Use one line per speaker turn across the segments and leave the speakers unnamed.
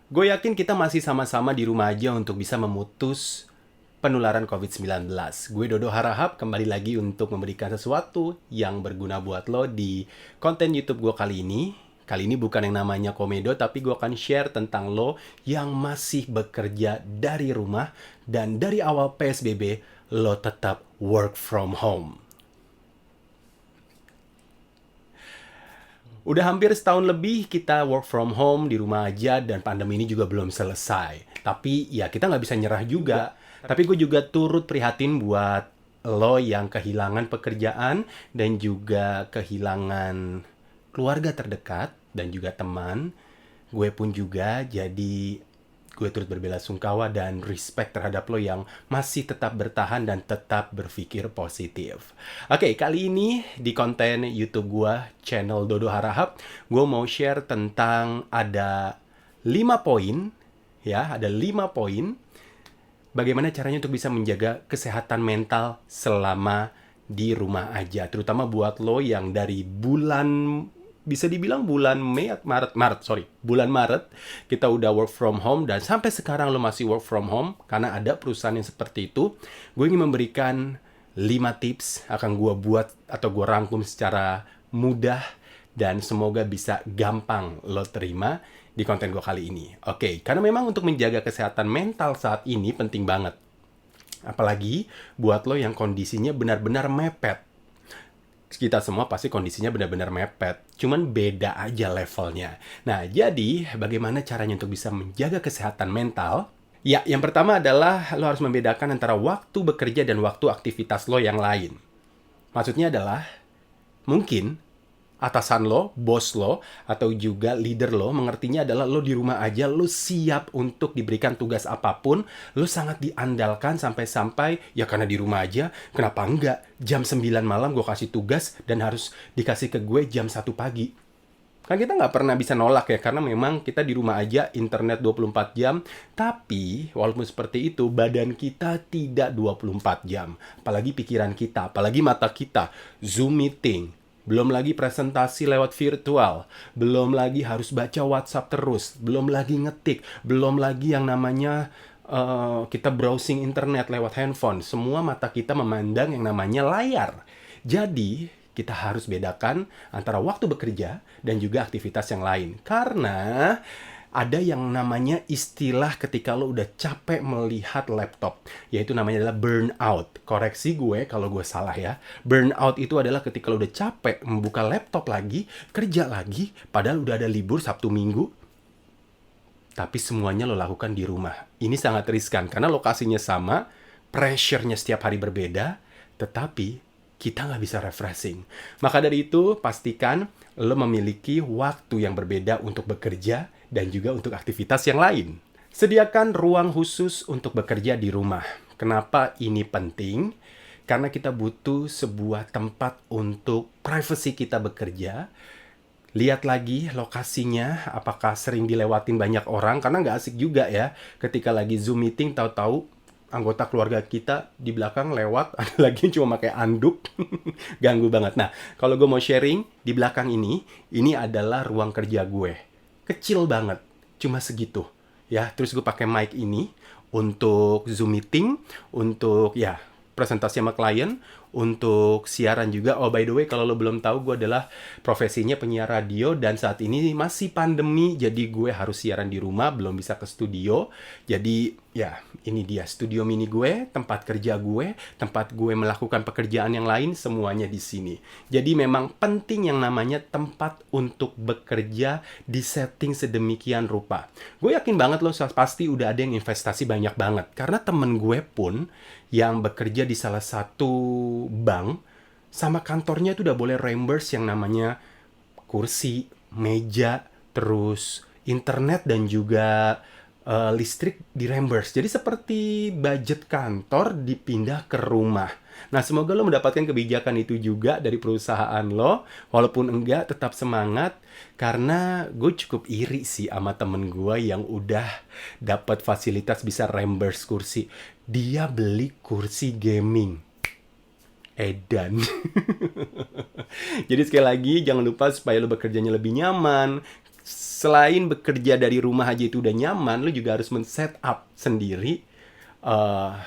Gue yakin kita masih sama-sama di rumah aja untuk bisa memutus penularan COVID-19. Gue Dodo Harahap kembali lagi untuk memberikan sesuatu yang berguna buat lo di konten YouTube gue kali ini. Kali ini bukan yang namanya komedo, tapi gue akan share tentang lo yang masih bekerja dari rumah dan dari awal PSBB lo tetap work from home. Udah hampir setahun lebih kita work from home di rumah aja dan pandemi ini juga belum selesai. Tapi ya kita nggak bisa nyerah juga. Tapi gue juga turut prihatin buat lo yang kehilangan pekerjaan dan juga kehilangan keluarga terdekat dan juga teman. Gue pun juga jadi gue turut berbelasungkawa dan respect terhadap lo yang masih tetap bertahan dan tetap berpikir positif. Oke, kali ini di konten YouTube gue, channel Dodo Harahap, gue mau share tentang ada 5 poin, ya, ada 5 poin bagaimana caranya untuk bisa menjaga kesehatan mental selama di rumah aja. Terutama buat lo yang dari bisa dibilang bulan bulan Maret kita udah work from home dan sampai sekarang lo masih work from home karena ada perusahaan yang seperti itu. Gue ingin memberikan 5 tips akan gue buat atau gue rangkum secara mudah dan semoga bisa gampang lo terima di konten gue kali ini. Oke, karena memang untuk menjaga kesehatan mental saat ini penting banget. Apalagi buat lo yang kondisinya benar-benar mepet. Kita semua pasti kondisinya benar-benar mepet. Cuman beda aja levelnya. Nah, jadi bagaimana caranya untuk bisa menjaga kesehatan mental? Ya, yang pertama adalah lo harus membedakan antara waktu bekerja dan waktu aktivitas lo yang lain. Maksudnya adalah, mungkin atasan lo, bos lo, atau juga leader lo mengertinya adalah lo di rumah aja, lo siap untuk diberikan tugas apapun, lo sangat diandalkan sampai-sampai, ya karena di rumah aja, kenapa enggak? Jam 9 malam gue kasih tugas dan harus dikasih ke gue jam 1 pagi. Kan kita nggak pernah bisa nolak ya, karena memang kita di rumah aja, internet 24 jam, tapi walaupun seperti itu, badan kita tidak 24 jam. Apalagi pikiran kita, apalagi mata kita, Zoom meeting, belum lagi presentasi lewat virtual, belum lagi harus baca WhatsApp terus, belum lagi ngetik, belum lagi yang namanya kita browsing internet lewat handphone. Semua mata kita memandang yang namanya layar. Jadi, kita harus bedakan antara waktu bekerja dan juga aktivitas yang lain. Karena ada yang namanya istilah ketika lo udah capek melihat laptop, yaitu namanya adalah burnout. Koreksi gue kalau gue salah ya. Burnout itu adalah ketika lo udah capek membuka laptop lagi, kerja lagi, padahal udah ada libur Sabtu Minggu, tapi semuanya lo lakukan di rumah. Ini sangat riskan karena lokasinya sama, pressure-nya setiap hari berbeda, tetapi kita nggak bisa refreshing. Maka dari itu, pastikan lo memiliki waktu yang berbeda untuk bekerja dan juga untuk aktivitas yang lain. Sediakan ruang khusus untuk bekerja di rumah. Kenapa ini penting? Karena kita butuh sebuah tempat untuk privacy kita bekerja. Lihat lagi lokasinya, apakah sering dilewatin banyak orang, karena nggak asik juga ya. Ketika lagi Zoom meeting, tahu-tahu anggota keluarga kita di belakang lewat, ada lagi yang cuma pakai anduk, ganggu banget. Nah, kalau gue mau sharing, di belakang ini adalah ruang kerja gue. Kecil banget, cuma segitu. Ya, terus gue pakai mic ini untuk Zoom meeting, untuk ya presentasi sama klien, untuk siaran juga. Oh, by the way, kalau lo belum tahu, gue adalah profesinya penyiar radio dan saat ini masih pandemi, jadi gue harus siaran di rumah, belum bisa ke studio. Jadi, ya, ini dia studio mini gue, tempat kerja gue, tempat gue melakukan pekerjaan yang lain, semuanya di sini. Jadi memang penting yang namanya tempat untuk bekerja di setting sedemikian rupa. Gue yakin banget lo pasti udah ada yang investasi banyak banget. Karena temen gue pun yang bekerja di salah satu bank, sama kantornya itu udah boleh reimburse yang namanya kursi, meja, terus internet dan juga listrik di reimburse. Jadi seperti budget kantor dipindah ke rumah. Nah, semoga lo mendapatkan kebijakan itu juga dari perusahaan lo. Walaupun enggak, tetap semangat. Karena gue cukup iri sih sama temen gue yang udah dapat fasilitas bisa reimburse kursi. Dia beli kursi gaming. Edan. Jadi sekali lagi, jangan lupa supaya lo bekerjanya lebih nyaman, Selain bekerja dari rumah aja itu udah nyaman, lo juga harus men-set up sendiri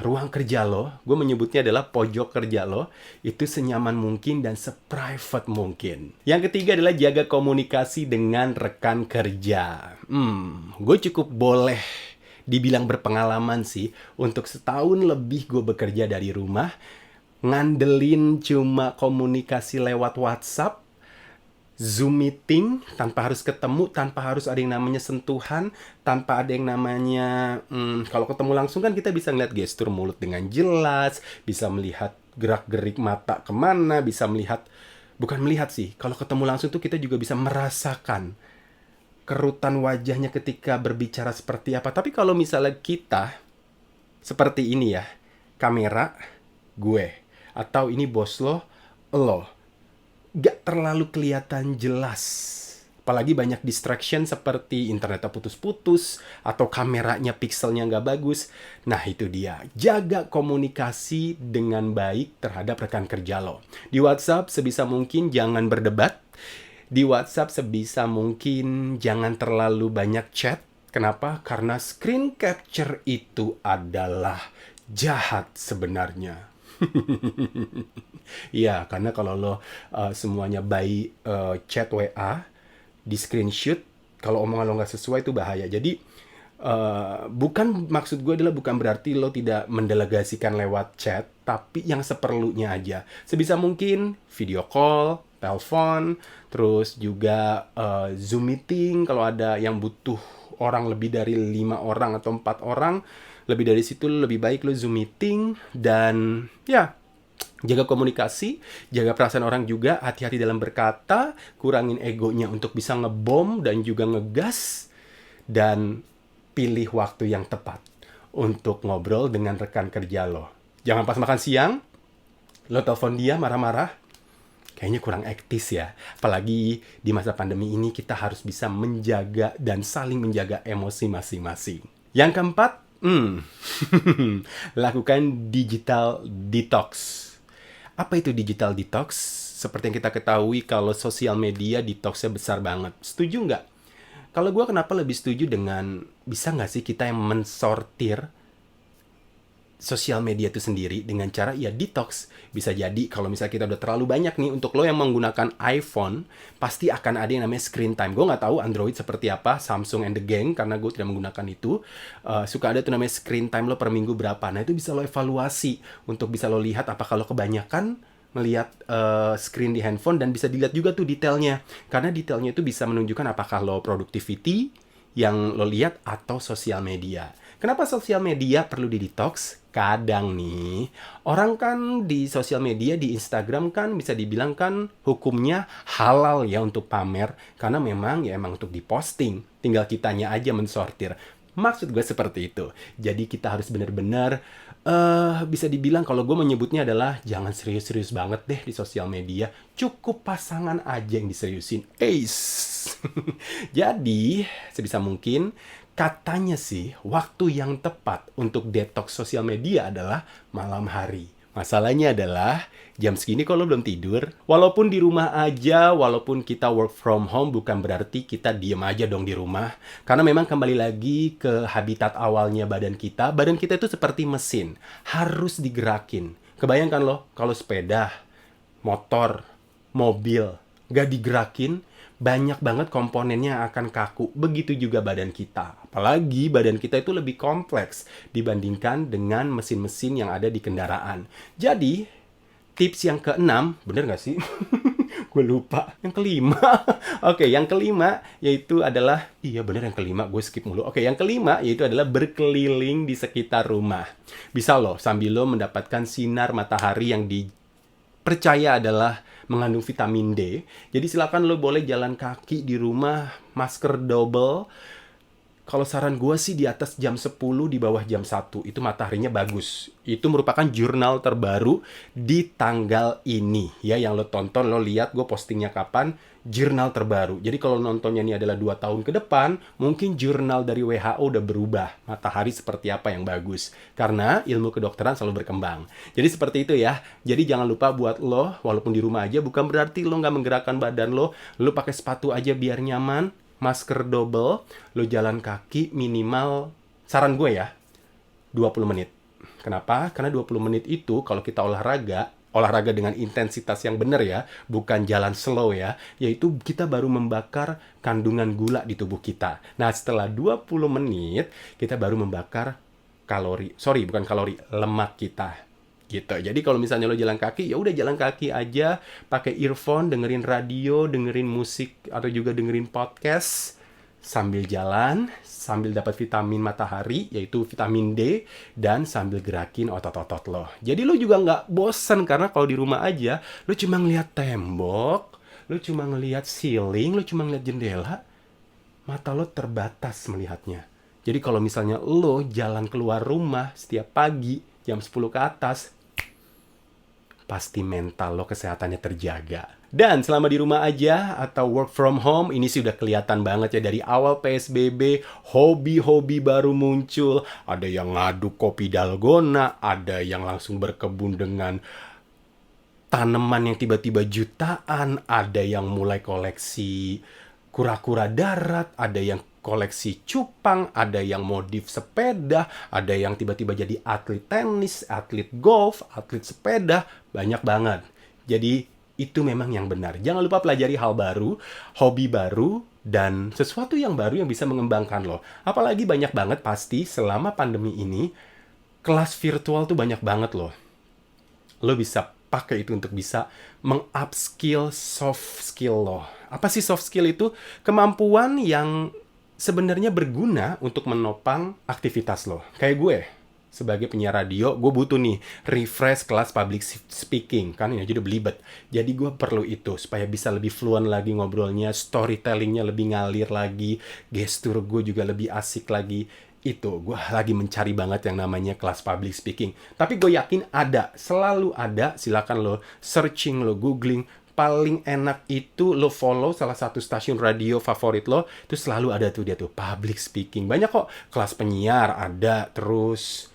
ruang kerja lo. Gue menyebutnya adalah pojok kerja lo. Itu senyaman mungkin dan se-private mungkin. Yang ketiga adalah jaga komunikasi dengan rekan kerja. Gue cukup boleh dibilang berpengalaman sih. Untuk setahun lebih gue bekerja dari rumah. Ngandelin cuma komunikasi lewat WhatsApp, Zoom meeting, tanpa harus ketemu, tanpa harus ada yang namanya sentuhan, tanpa ada yang namanya kalau ketemu langsung kan kita bisa ngeliat gestur mulut dengan jelas, bisa melihat gerak-gerik mata kemana, bisa melihat, bukan melihat sih, kalau ketemu langsung tuh kita juga bisa merasakan kerutan wajahnya ketika berbicara seperti apa. Tapi kalau misalnya kita seperti ini ya, kamera gue, atau ini bos lo, gak terlalu kelihatan jelas. Apalagi banyak distraction seperti internetnya putus-putus atau kameranya pixelnya gak bagus. Nah itu dia, jaga komunikasi dengan baik terhadap rekan kerja lo. Di WhatsApp sebisa mungkin jangan berdebat. Di WhatsApp sebisa mungkin jangan terlalu banyak chat. Kenapa? Karena screen capture itu adalah jahat sebenarnya. Iya, karena kalau lo semuanya by chat WA, di screenshot, kalau omongan lo nggak sesuai itu bahaya. Jadi, bukan, maksud gue adalah bukan berarti lo tidak mendelegasikan lewat chat, tapi yang seperlunya aja. Sebisa mungkin video call, telepon, terus juga Zoom meeting, kalau ada yang butuh orang lebih dari 5 orang atau 4 orang, lebih dari situ lebih baik lo Zoom meeting. Dan ya, jaga komunikasi, jaga perasaan orang juga, hati-hati dalam berkata, kurangin egonya untuk bisa ngebom dan juga ngegas, dan pilih waktu yang tepat untuk ngobrol dengan rekan kerja lo. Jangan pas makan siang, lo telepon dia marah-marah, kayaknya kurang etis ya. Apalagi di masa pandemi ini kita harus bisa menjaga dan saling menjaga emosi masing-masing. Yang keempat, lakukan digital detox. Apa itu digital detox? Seperti yang kita ketahui kalau sosial media detoxnya besar banget. Setuju nggak? Kalau gue kenapa lebih setuju dengan, bisa nggak sih kita yang mensortir sosial media itu sendiri dengan cara ya detox. Bisa jadi kalau misalnya kita udah terlalu banyak nih, untuk lo yang menggunakan iPhone, pasti akan ada yang namanya screen time. Gue nggak tahu Android seperti apa, Samsung and the gang, karena gue tidak menggunakan itu. Suka ada tuh namanya screen time lo per minggu berapa. Nah itu bisa lo evaluasi untuk bisa lo lihat apakah lo kebanyakan melihat screen di handphone, dan bisa dilihat juga tuh detailnya. Karena detailnya itu bisa menunjukkan apakah lo productivity yang lo lihat atau sosial media. Kenapa sosial media perlu di-detox? Kadang nih, orang kan di sosial media, di Instagram kan bisa dibilang kan hukumnya halal ya untuk pamer. Karena memang ya emang untuk diposting. Tinggal kitanya aja mensortir. Maksud gue seperti itu. Jadi kita harus benar-benar bisa dibilang, kalau gue menyebutnya adalah jangan serius-serius banget deh di sosial media. Cukup pasangan aja yang diseriusin. Jadi, sebisa mungkin, katanya sih, waktu yang tepat untuk detox sosial media adalah malam hari. Masalahnya adalah, jam segini kalau belum tidur, walaupun di rumah aja, walaupun kita work from home, bukan berarti kita diem aja dong di rumah. Karena memang kembali lagi ke habitat awalnya badan kita. Badan kita itu seperti mesin, harus digerakin. Kebayangkan loh, kalau sepeda, motor, mobil, gak digerakin, banyak banget komponennya yang akan kaku. Begitu juga badan kita. Apalagi badan kita itu lebih kompleks dibandingkan dengan mesin-mesin yang ada di kendaraan. Jadi, tips yang keenam, bener gak sih? Gue lupa. Yang kelima. Oke, yang kelima yaitu adalah, iya bener yang kelima, gue skip mulu. Oke, yang kelima yaitu adalah berkeliling di sekitar rumah. Bisa loh, sambil lo mendapatkan sinar matahari yang dipercaya adalah mengandung vitamin D. Jadi silakan lo boleh jalan kaki di rumah, masker double. Kalau saran gue sih di atas jam 10, di bawah jam 1. Itu mataharinya bagus. Itu merupakan jurnal terbaru di tanggal ini. Ya, yang lo tonton, lo lihat gue postingnya kapan, jurnal terbaru. Jadi kalau nontonnya ini adalah 2 tahun ke depan, mungkin jurnal dari WHO udah berubah. Matahari seperti apa yang bagus. Karena ilmu kedokteran selalu berkembang. Jadi seperti itu ya. Jadi jangan lupa buat lo, walaupun di rumah aja, bukan berarti lo nggak menggerakkan badan lo. Lo pakai sepatu aja biar nyaman. masker double, lo jalan kaki minimal, saran gue ya, 20 menit. Kenapa? Karena 20 menit itu kalau kita olahraga dengan intensitas yang benar ya, bukan jalan slow ya, yaitu kita baru membakar kandungan gula di tubuh kita. Nah, setelah 20 menit, kita baru membakar lemak kita. Gitu. Jadi kalau misalnya lo jalan kaki, ya udah jalan kaki aja, pakai earphone, dengerin radio, dengerin musik atau juga dengerin podcast sambil jalan, sambil dapat vitamin matahari, yaitu vitamin D, dan sambil gerakin otot-otot lo. Jadi lo juga nggak bosen, karena kalau di rumah aja, lo cuma ngeliat tembok, lo cuma ngeliat ceiling, lo cuma ngeliat jendela, mata lo terbatas melihatnya. Jadi kalau misalnya lo jalan keluar rumah setiap pagi, jam 10 ke atas, pasti mental lo kesehatannya terjaga. Dan selama di rumah aja atau work from home, ini sih udah kelihatan banget ya dari awal PSBB, hobi-hobi baru muncul. Ada yang ngaduk kopi dalgona, ada yang langsung berkebun dengan tanaman yang tiba-tiba jutaan, ada yang mulai koleksi kura-kura darat, ada yang koleksi cupang, ada yang modif sepeda, ada yang tiba-tiba jadi atlet tenis, atlet golf, atlet sepeda, banyak banget. Jadi itu memang yang benar. Jangan lupa pelajari hal baru, hobi baru, dan sesuatu yang baru yang bisa mengembangkan lo. Apalagi banyak banget pasti selama pandemi ini, kelas virtual tuh banyak banget loh. Lo bisa pakai itu untuk bisa meng-upskill soft skill lo. Apa sih soft skill itu? Kemampuan yang sebenarnya berguna untuk menopang aktivitas lo. Kayak gue, sebagai penyiar radio, gue butuh nih refresh kelas public speaking. Kan ini aja udah belibet. Jadi gue perlu itu supaya bisa lebih fluent lagi ngobrolnya, storytellingnya lebih ngalir lagi, gestur gue juga lebih asik lagi. Itu, gue lagi mencari banget yang namanya kelas public speaking. Tapi gue yakin ada, selalu ada. Silakan lo searching, lo googling. Paling enak itu lo follow salah satu stasiun radio favorit lo, itu selalu ada tuh dia tuh, public speaking. Banyak kok, kelas penyiar ada, terus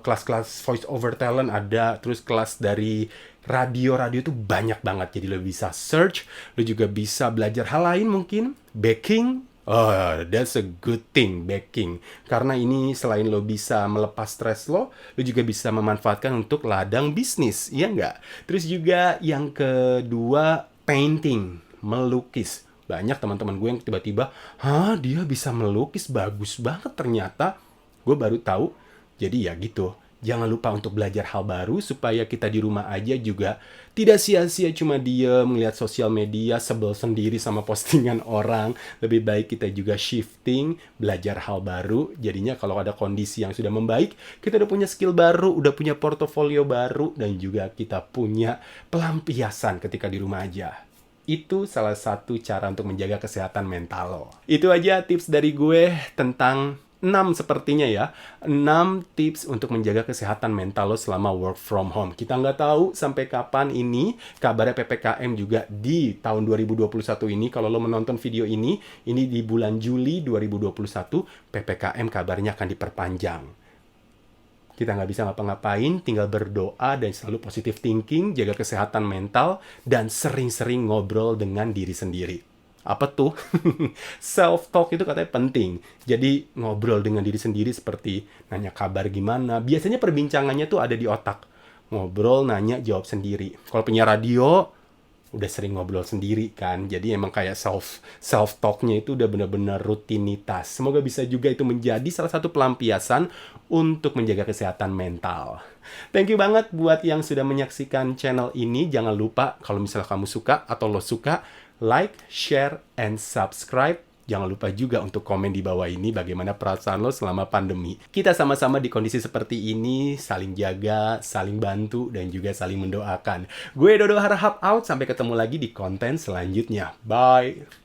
kelas-kelas voice over talent ada, terus kelas dari radio tuh banyak banget. Jadi lo bisa search, lo juga bisa belajar hal lain mungkin, baking. Oh, that's a good thing, baking. Karena ini selain lo bisa melepas stres lo juga bisa memanfaatkan untuk ladang bisnis, iya nggak? Terus juga yang kedua, painting, melukis. Banyak teman-teman gue yang tiba-tiba, dia bisa melukis, bagus banget ternyata. Gue baru tahu. Jadi ya gitu. Jangan lupa untuk belajar hal baru supaya kita di rumah aja juga tidak sia-sia cuma diem melihat sosial media, sebel sendiri sama postingan orang. Lebih baik kita juga shifting, belajar hal baru. Jadinya kalau ada kondisi yang sudah membaik, kita udah punya skill baru, udah punya portofolio baru, dan juga kita punya pelampiasan ketika di rumah aja. Itu salah satu cara untuk menjaga kesehatan mental lo. Itu aja tips dari gue tentang 6 sepertinya ya, 6 tips untuk menjaga kesehatan mental lo selama work from home. Kita nggak tahu sampai kapan ini, kabarnya PPKM juga di tahun 2021 ini. Kalau lo menonton video ini di bulan Juli 2021, PPKM kabarnya akan diperpanjang. Kita nggak bisa ngapa-ngapain, tinggal berdoa dan selalu positive thinking, jaga kesehatan mental, dan sering-sering ngobrol dengan diri sendiri. Apa tuh? Self-talk itu katanya penting. Jadi ngobrol dengan diri sendiri seperti nanya kabar gimana. Biasanya perbincangannya tuh ada di otak. Ngobrol, nanya, jawab sendiri. Kalau penyiar radio, udah sering ngobrol sendiri kan. Jadi emang kayak self-talknya itu udah benar-benar rutinitas. Semoga bisa juga itu menjadi salah satu pelampiasan untuk menjaga kesehatan mental. Thank you banget buat yang sudah menyaksikan channel ini. Jangan lupa kalau misalnya kamu suka atau lo suka, like, share, and subscribe. Jangan lupa juga untuk komen di bawah ini bagaimana perasaan lo selama pandemi. Kita sama-sama di kondisi seperti ini, saling jaga, saling bantu, dan juga saling mendoakan. Gue Dodo Harahap out, sampai ketemu lagi di konten selanjutnya. Bye!